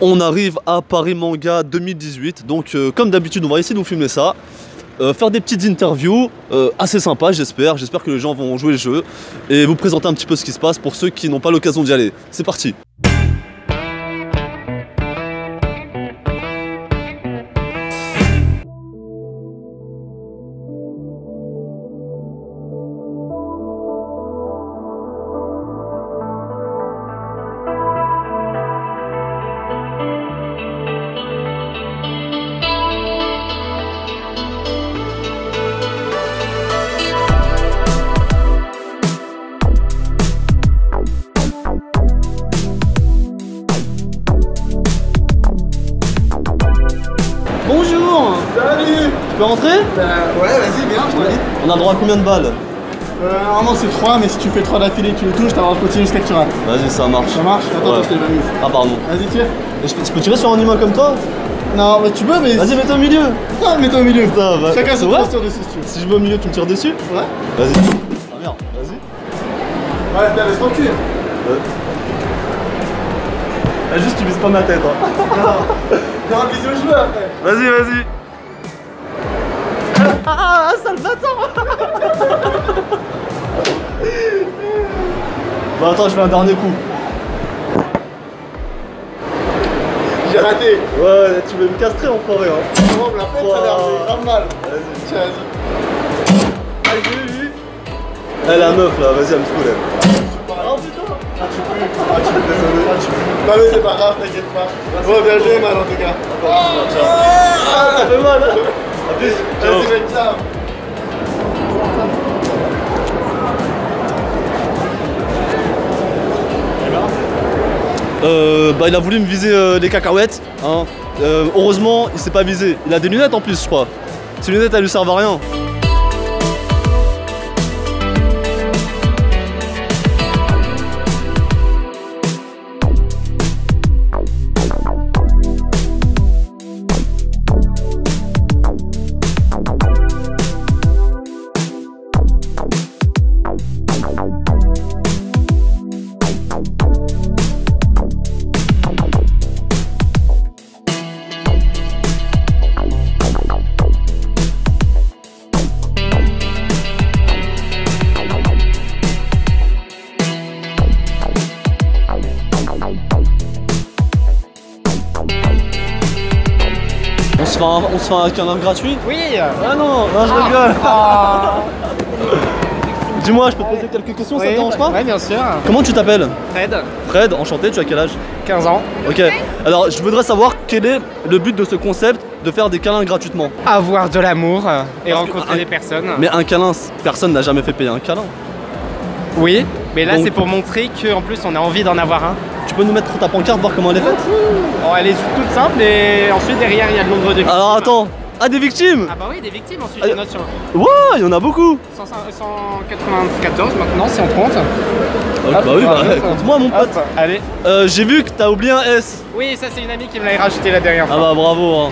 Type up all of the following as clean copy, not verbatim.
On arrive à Paris Manga 2018, donc comme d'habitude on va essayer de vous filmer ça, faire des petites interviews assez sympas j'espère que les gens vont jouer le jeu et vous présenter un petit peu ce qui se passe pour ceux qui n'ont pas l'occasion d'y aller. C'est parti. Bonjour. Salut. Tu peux rentrer? Ouais, vas-y, viens, je t'invite. On a droit à combien de balles? Normalement c'est 3, mais si tu fais 3 d'affilée et que tu le touches, t'as le droit de continuer jusqu'à que tu rates. Vas-y, ça marche. Ça marche? Attends, Ouais. je t'ai pas mis. Ah pardon. Vas-y, tire. Et je peux tirer sur un humain comme toi? Non, mais tu peux, mais. Vas-y, mets-toi au milieu. Putain, mets-toi au milieu. Putain, va. Chacun se Ouais. posture dessus si tu veux. Si je vais au milieu, tu me tires dessus? Ouais. Vas-y. Ah merde, vas-y. Ouais, viens, laisse tranquille. Ah, juste tu vises pas ma tête hein. T'auras visé au jeu après. Vas-y, vas-y. Ah, sale bâtard. Bon attends, je fais un dernier coup. J'ai raté. Ouais, tu veux me castrer enfoiré hein. Comment on me l'a fait, ça a l'air grave mal. Vas-y. Tiens, vas-y. Ah, j'ai vu. Elle la meuf là, vas-y, elle me fout là. Oh putain. Ah, tu peux. Ah, tu peux, désolé. Ah, tu peux. Non, mais c'est pas grave, t'inquiète pas. Oh, bien joué, mal en tout cas. Ah, ça fait mal hein. A plus. Ciao. Vas-y, mec, ciao. Bah il a voulu me viser les cacahuètes hein. Heureusement il s'est pas visé. Il a des lunettes en plus je crois. Ces lunettes elles lui servent à rien. On se fait un câlin gratuit? Oui. Ah non, je rigole. Dis-moi, je peux te poser quelques questions, ça te dérange pas? Oui, bien sûr. Comment tu t'appelles? Fred, Fred, enchanté, tu as quel âge? 15 ans. Ok, alors je voudrais savoir quel est le but de ce concept de faire des câlins gratuitement. Avoir de l'amour et Parce que- rencontrer des personnes. Mais un câlin, personne n'a jamais fait payer un câlin. Oui, mais là Donc- c'est pour montrer qu'en plus on a envie d'en avoir un. Tu peux nous mettre ta pancarte, voir comment elle est faite? Bon, elle est toute simple et ensuite derrière il y a le nombre de victimes. Alors attends, ah des victimes? Ah bah oui, des victimes ensuite, Ah, il y en a sur Ouais, il y en a beaucoup. 194 maintenant si on compte. Bah Hop, oui, bah hop, compte-moi mon pote. hop, allez. J'ai vu que t'as oublié un S. Oui, ça c'est une amie qui me l'a rajouté la dernière Ah fois. bah bravo hein.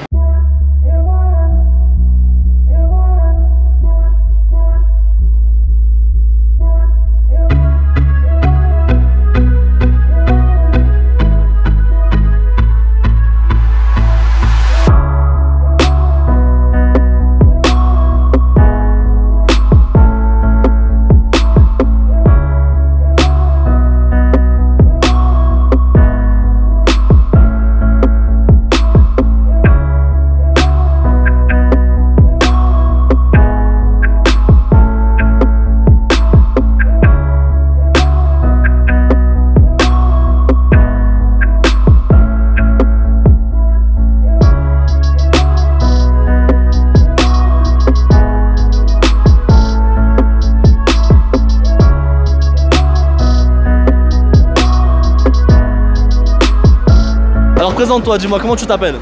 Alors présente-toi, dis-moi comment tu t'appelles?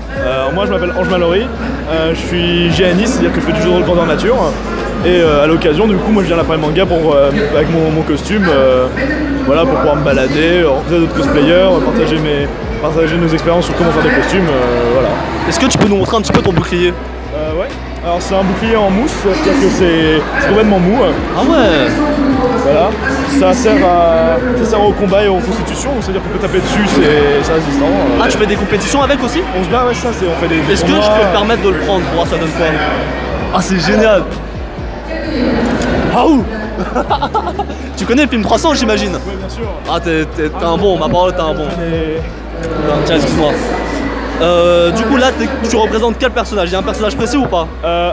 Moi je m'appelle Ange Mallory, je suis géaniste, c'est-à-dire que je fais du jeu de rôle grandeur nature. Et à l'occasion du coup moi je viens à la Paris Manga pour, avec mon costume, voilà, pour pouvoir me balader, rencontrer d'autres cosplayers, partager nos expériences sur comment faire des costumes, voilà. Est-ce que tu peux nous montrer un petit peu ton bouclier? Ouais, alors c'est un bouclier en mousse, c'est-à-dire que c'est complètement mou. Ah ouais. Voilà. Ça sert au combat et aux constitutions, c'est-à-dire qu'on peut taper dessus, c'est résistant. Ah, tu fais des compétitions avec aussi? On se bat, ouais, ça, on fait des Est-ce que tournois. je peux me permettre de le prendre pour voir ça donne quoi? Ah, c'est génial! Ah ouh. Tu connais le film 300, j'imagine? Oui, bien sûr. Ah, t'es un bon, ma parole, t'es un bon. Tiens, excuse-moi. Du coup, là, tu représentes quel personnage? Il y a un personnage précis ou pas?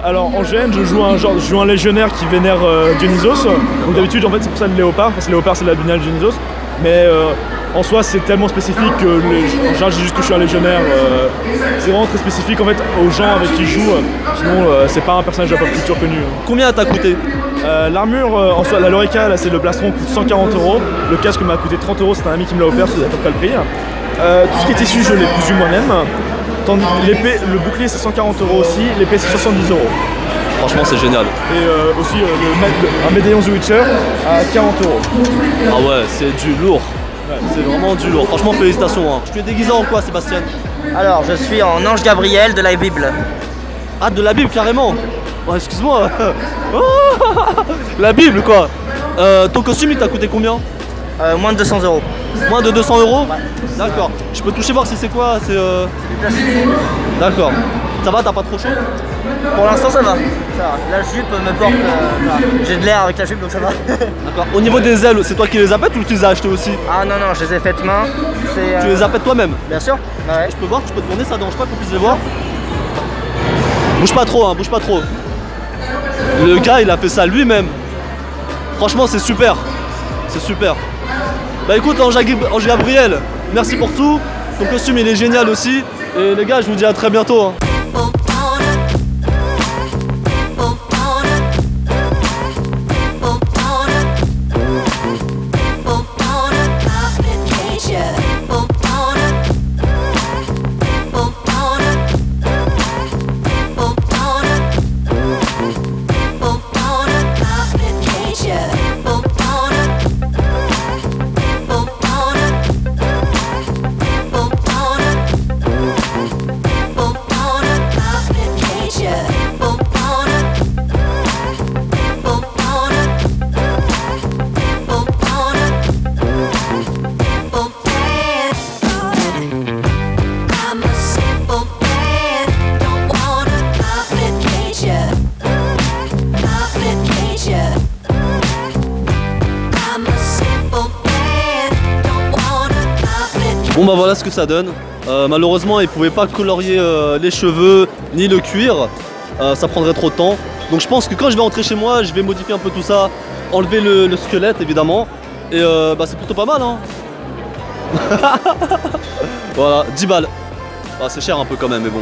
Alors en GN, je joue un légionnaire qui vénère Dionysos. Donc d'habitude, en fait, c'est pour ça le léopard, parce que le léopard c'est la binale Dionysos. Mais en soi, c'est tellement spécifique que en général, j'ai juste que je suis un légionnaire. C'est vraiment très spécifique en fait aux gens avec qui je joue. Sinon, c'est pas un personnage de la pop culture connu. Combien t'a coûté? L'armure, en soi, la Lorica, là, c'est le plastron, coûte 140 €. Le casque m'a coûté 30 €, c'est un ami qui me l'a offert, c'est à peu près le prix. Tout ce qui est tissu, je l'ai cousu moi-même. Tandis l'épée, le bouclier, c'est 140 € aussi, l'épée, c'est 70 €. Franchement, c'est génial. Et aussi un médaillon The Witcher à 40 €. Ah ouais, c'est du lourd. C'est vraiment du lourd. Franchement, félicitations. Hein. Tu es déguisé en quoi, Sébastien? Alors, je suis en ange Gabriel de la Bible. Ah, de la Bible, carrément. Oh, excuse-moi. Oh, la Bible, quoi. Ton costume, il t'a coûté combien? Moins de 200 €. Moins de 200 €? D'accord. Je peux toucher, voir si c'est quoi? C'est D'accord. Ça va, t'as pas trop chaud? Pour l'instant, ça va. La jupe me porte. J'ai de l'air avec la jupe, donc ça va. D'accord. Au niveau des ailes, c'est toi qui les as faites ou tu les as achetées aussi? Ah non, non, je les ai faites main. Tu les as faites toi-même? Bien sûr. Ouais. Je peux voir, tu peux te tourner, ça dérange pas qu'on puisse les voir? Bouge pas trop, hein, bouge pas trop. Le gars, il a fait ça lui-même. Franchement, c'est super. C'est super. Bah écoute, Ange Gabriel, merci pour tout. Ton costume, il est génial aussi. Et les gars, je vous dis à très bientôt. Hein. Bon bah voilà ce que ça donne. Malheureusement ils pouvaient pas colorier les cheveux ni le cuir. Ça prendrait trop de temps. Donc je pense que quand je vais rentrer chez moi, je vais modifier un peu tout ça. Enlever le squelette évidemment. Et bah c'est plutôt pas mal hein. Voilà, 10 balles. Ah, c'est cher un peu quand même mais bon.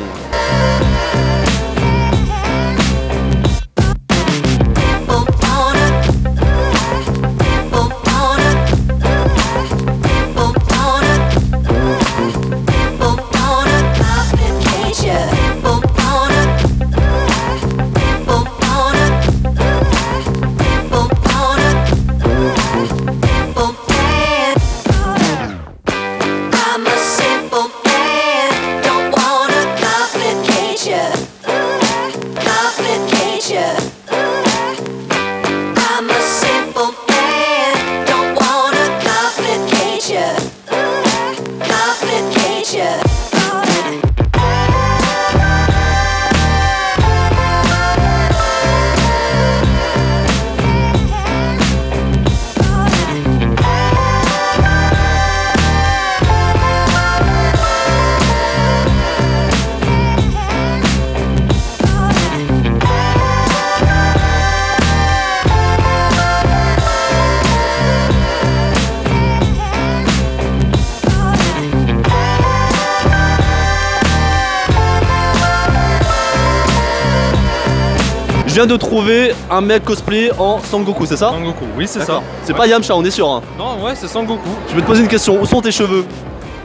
Je viens de trouver un mec cosplay en Sangoku, c'est ça? Sangoku, oui c'est ça. C'est pas Yamcha, on est sûr. Hein. Non ouais c'est Sangoku. Je vais te poser une question, où sont tes cheveux?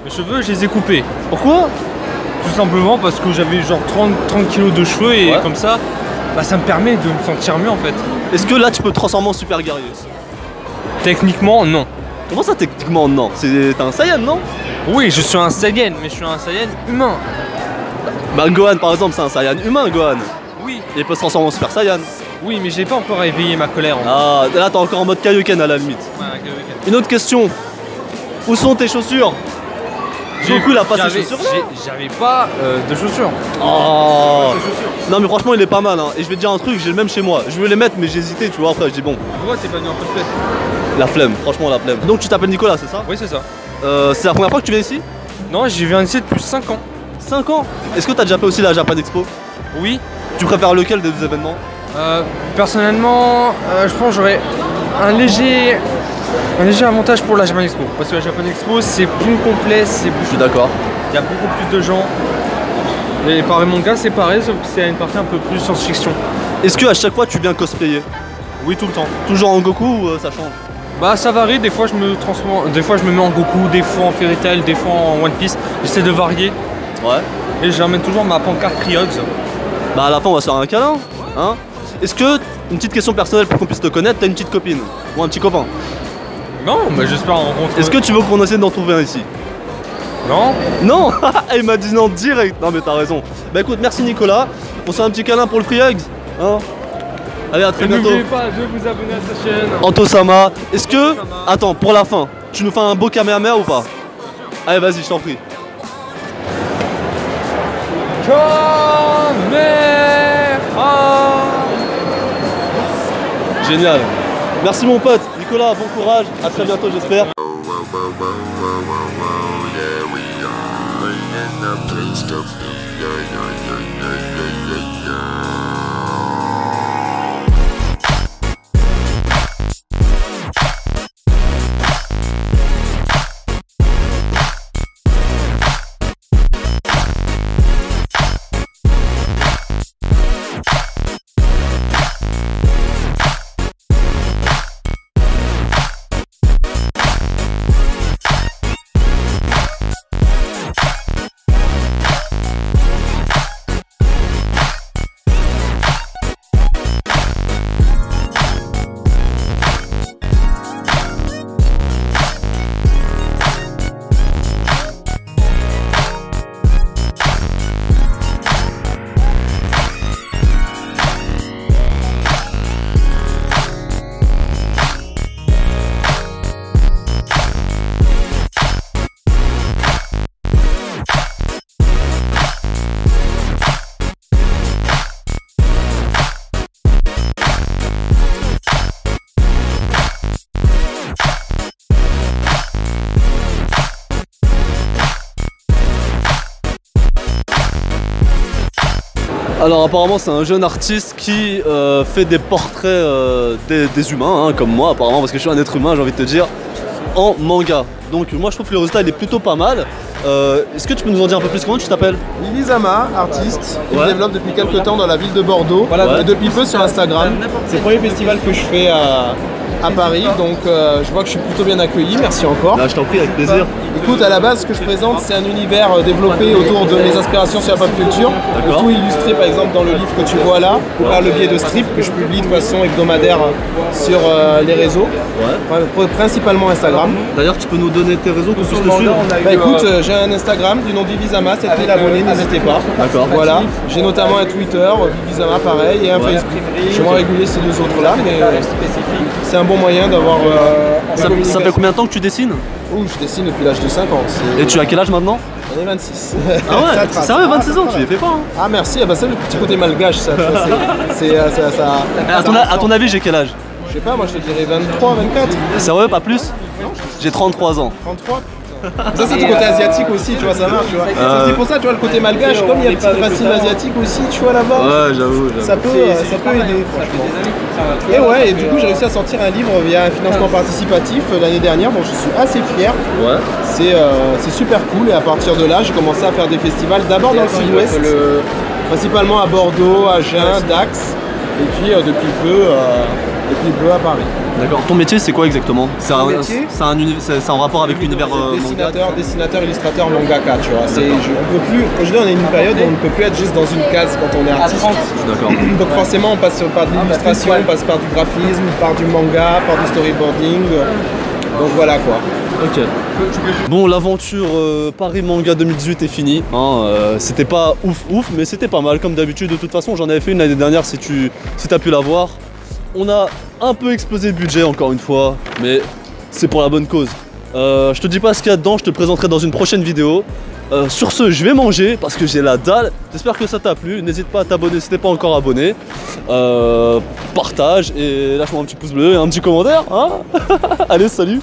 Mes cheveux je les ai coupés. Pourquoi? Tout simplement parce que j'avais genre 30 kilos de cheveux et comme ça, bah, ça me permet de me sentir mieux en fait. Est-ce que là tu peux te transformer en super guerrier? Techniquement non. Comment ça techniquement non? C'est un Saiyan non? Oui je suis un Saiyan mais je suis un Saiyan humain. Bah Gohan par exemple c'est un Saiyan humain Gohan. Oui. Et il peut se transformer en Super Saiyan. Oui, mais j'ai pas encore éveillé ma colère. Ah, là t'es encore en mode Kaioken à la limite. Ouais, avec le week-end. Une autre question. Où sont tes chaussures? Goku il a pas ses chaussures là. J'avais pas de chaussures. Oh. Non mais franchement il est pas mal hein. Et je vais te dire un truc, j'ai le même chez moi. Je veux les mettre mais j'ai hésité tu vois après je dis bon. Pourquoi t'es pas venu en cosplay? La flemme, franchement la flemme. Donc tu t'appelles Nicolas c'est ça? Oui c'est ça. C'est la première fois que tu viens ici? Non, j'y viens ici depuis 5 ans. 5 ans? Est-ce que t'as déjà fait aussi la Japan Expo? Oui. Tu préfères lequel des deux événements? Personnellement, je pense que j'aurais un léger avantage pour la Japan Expo. Parce que la Japan Expo c'est plus complet, Je suis d'accord. il y a beaucoup plus de gens. Et pareil manga c'est pareil, sauf que c'est une partie un peu plus science-fiction. Est-ce que à chaque fois tu viens cosplayer? Oui, tout le temps. Toujours en Goku ou ça change? Bah ça varie, des fois je me transforme, des fois je me mets en Goku, des fois en Fairy Tail, des fois en One Piece. J'essaie de varier. Ouais. Et je ramène toujours ma pancarte Triox. Bah à la fin on va se faire un câlin, hein? Est-ce que, une petite question personnelle pour qu'on puisse te connaître, t'as une petite copine? Ou un petit copain? Non, mais j'espère en rencontrer. Est-ce que tu veux qu'on essaie d'en trouver un ici? Non. Non. Il m'a dit non direct. Non mais t'as raison. Bah écoute, merci Nicolas. On se fait un petit câlin pour le Free Hugs, hein? Allez à très bientôt. N'oubliez pas de vous abonner à sa chaîne. Anto-sama. Est-ce que... Attends, pour la fin, tu nous fais un beau Kamehameha ou pas? Allez vas-y, je t'en prie. Génial. Merci mon pote. Nicolas, bon courage. À très bientôt j'espère. Alors apparemment c'est un jeune artiste qui fait des portraits des humains, hein, comme moi apparemment, parce que je suis un être humain j'ai envie de te dire, en manga. Donc moi je trouve que le résultat il est plutôt pas mal. Est-ce que tu peux nous en dire un peu plus? Comment tu t'appelles? Lilizama, artiste, qui Ouais. développe depuis quelques temps dans la ville de Bordeaux, Voilà. et depuis peu sur Instagram. C'est le premier festival que je fais à Paris, donc je vois que je suis plutôt bien accueilli, merci encore. Là je t'en prie, avec plaisir. Écoute, à la base, ce que je présente, c'est un univers développé autour de mes inspirations sur la pop culture. D'accord. Tout illustré, par exemple, dans le livre que tu vois là, par le biais de strips que je publie de façon hebdomadaire sur les réseaux, principalement Instagram. D'ailleurs tu peux nous donner tes réseaux qu'on puisse te suivre? Bah écoute, j'ai un Instagram du nom de Vivizama, 7000 abonnés, n'hésitez pas. D'accord. Voilà, j'ai notamment un Twitter, Vivizama pareil, et un Facebook. Je suis moins régulier ces deux autres là, mais c'est un bon moyen d'avoir. Ça fait combien de temps que tu dessines? Ouh, je dessine depuis l'âge de 5 ans. Et tu as quel âge maintenant? J'en ai 26. Ah ouais, Ça trace. sérieux, 26 ans, Ah, tu les fais pas hein? Ah merci, ah bah c'est le petit côté malgache ça. Tu vois, À ton avis j'ai quel âge? Je sais pas, moi je te dirais 23, 24. Sérieux, pas plus? J'ai 33 ans. 33. Ça c'est du côté asiatique aussi, tu vois, ça marche, tu vois. C'est pour ça, tu vois, le côté malgache, comme il y a une petite racine asiatique aussi, tu vois là-bas. Ouais, j'avoue. Ça peut aider, franchement. Et ouais, et du coup j'ai réussi à sortir un livre via un financement participatif l'année dernière, dont je suis assez fier. Ouais. C'est super cool, et à partir de là, j'ai commencé à faire des festivals, d'abord dans le sud-ouest, principalement à Bordeaux, Agen, Dax, et puis depuis peu à Paris. D'accord. Ton métier c'est quoi exactement? C'est Mon métier un rapport avec l'univers manga? Dessinateur, illustrateur, mangaka, tu vois. On peut plus, aujourd'hui on est une période où on ne peut plus être juste dans une case quand on est artiste. D'accord. Donc forcément on passe par de l'illustration, on passe par du graphisme, par du manga, par du storyboarding. Donc voilà quoi. Ok. Bon, l'aventure Paris Manga 2018 est finie. Hein, c'était pas ouf, mais c'était pas mal comme d'habitude. De toute façon, j'en avais fait une l'année dernière si t'as pu la voir. On a un peu explosé le budget encore une fois, mais c'est pour la bonne cause. Je te dis pas ce qu'il y a dedans, je te présenterai dans une prochaine vidéo. Sur ce, je vais manger parce que j'ai la dalle. J'espère que ça t'a plu. N'hésite pas à t'abonner si t'es pas encore abonné. Partage et lâche-moi un petit pouce bleu et un petit commentaire. Hein. Allez, salut!